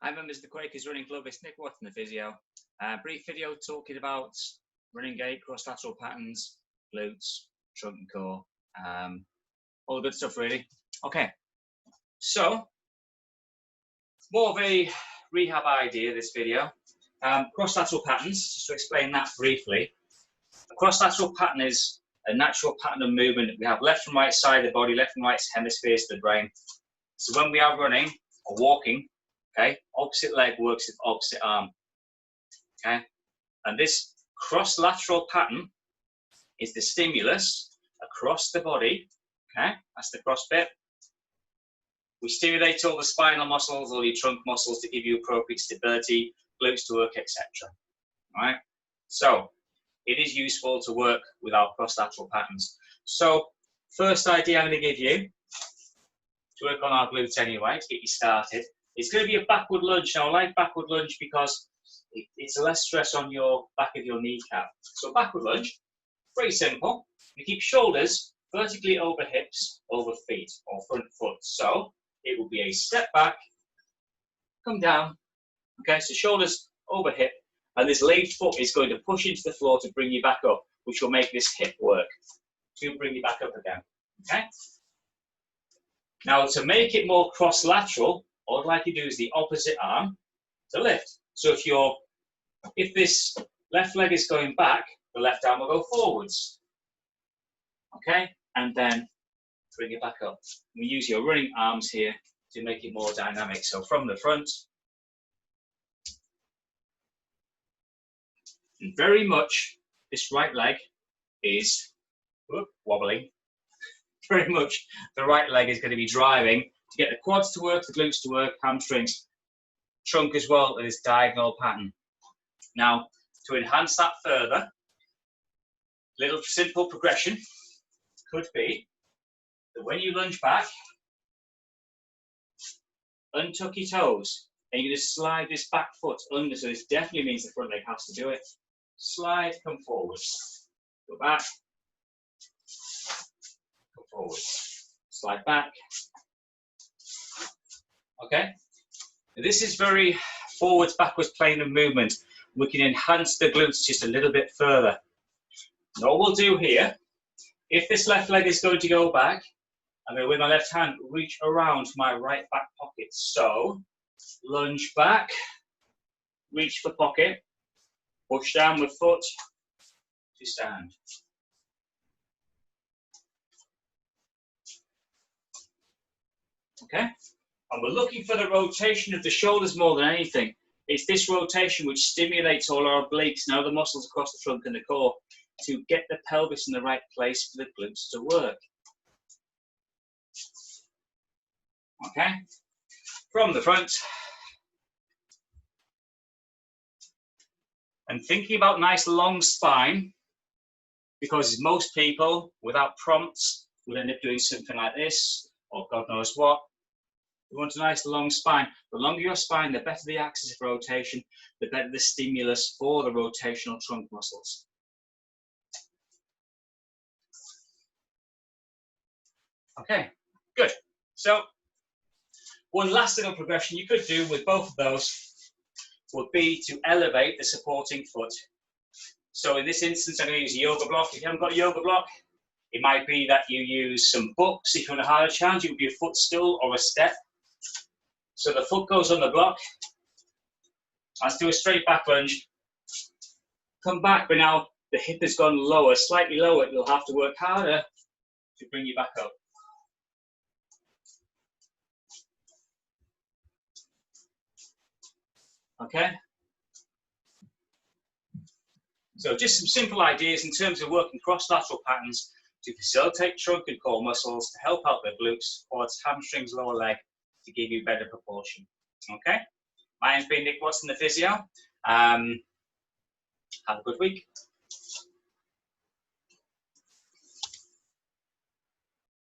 Hi members of the Quakers Running Club, it's Nick Watson, the physio. Brief video talking about running gait, cross-lateral patterns, glutes, trunk and core, all the good stuff really. Okay, so more of a rehab idea, this video. Cross-lateral patterns, just to explain that briefly. A cross-lateral pattern is a natural pattern of movement. We have left and right side of the body, left and right hemispheres of the brain. So when we are running or walking, okay, opposite leg works with opposite arm, okay? And this cross-lateral pattern is the stimulus across the body, okay? That's the cross bit. We stimulate all the spinal muscles, all your trunk muscles to give you appropriate stability, glutes to work, etc. All right? So it is useful to work with our cross-lateral patterns. So first idea I'm going to give you to work on our glutes anyway, to get you started, it's going to be a backward lunge. Now I like backward lunge because it's less stress on your back of your kneecap. So backward lunge, pretty simple. You keep shoulders vertically over hips, over feet, or front foot. So it will be a step back, come down. Okay, so shoulders over hip, and this left foot is going to push into the floor to bring you back up, which will make this hip work to bring you back up again. Okay. Now to make it more cross-lateral, all I'd like you to do is the opposite arm to lift. So if this left leg is going back, the left arm will go forwards. Okay, and then bring it back up. You use your running arms here to make it more dynamic. So from the front, and very much this right leg is wobbling. Very much the right leg is going to be driving to get the quads to work, the glutes to work, hamstrings, trunk as well, in this diagonal pattern. Now, to enhance that further, little simple progression could be that when you lunge back, untuck your toes, and you're going to slide this back foot under, so this definitely means the front leg has to do it. Slide, come forwards, go back, come forwards, slide back. Okay, this is very forwards, backwards plane of movement. We can enhance the glutes just a little bit further. Now what we'll do here, if this left leg is going to go back, I'm going to, with my left hand, reach around to my right back pocket. So, lunge back, reach for pocket, push down with foot to stand. Okay? And we're looking for the rotation of the shoulders more than anything. It's this rotation which stimulates all our obliques and other muscles across the trunk and the core to get the pelvis in the right place for the glutes to work. Okay? From the front. And thinking about nice long spine, because most people, without prompts, will end up doing something like this, or God knows what. You want a nice long spine. The longer your spine, the better the axis of rotation, the better the stimulus for the rotational trunk muscles. Okay, good. So, one last little progression you could do with both of those would be to elevate the supporting foot. So in this instance, I'm going to use a yoga block. If you haven't got a yoga block, it might be that you use some books. If you want a harder challenge, it would be a footstool or a step. So the foot goes on the block. Let's do a straight back lunge. Come back, but now the hip has gone lower, slightly lower. You'll have to work harder to bring you back up. Okay? So just some simple ideas in terms of working cross-lateral patterns to facilitate trunk and core muscles, to help out the glutes, quads, hamstrings, lower leg, to give you better proportion. Okay? My name's been Nick Watson, the physio. Have a good week.